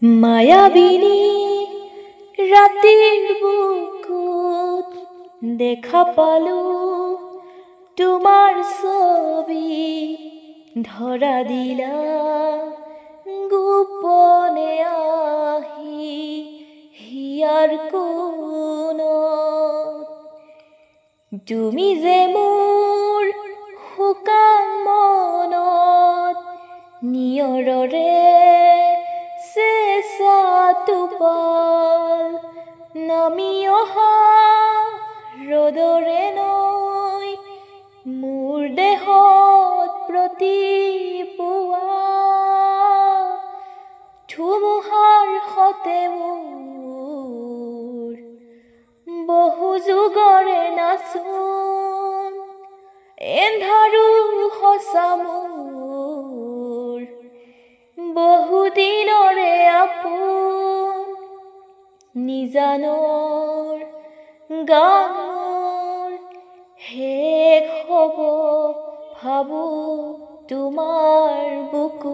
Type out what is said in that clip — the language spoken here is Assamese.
মায়াবিনী ৰাতিৰ বুকুত দেখা পালো তোমাৰ ছবি ধৰা দিলা গোপনে আহি হিয়াৰ কোণত তুমি যে মোৰ শুকান মনত নিয়ৰৰে চেঁচা টোপাল নামি অহা ৰ'দৰে নৈ মোৰ দেহত প্ৰতিপুৱা ধুমুহাৰ সতে মোৰ বহু যুগৰে নাচোন এন্ধাৰো সঁচা মোৰ বহুদিনৰে আপোন নিজানৰ গান শেষ হ'ব ভাবো তোমাৰ বুকু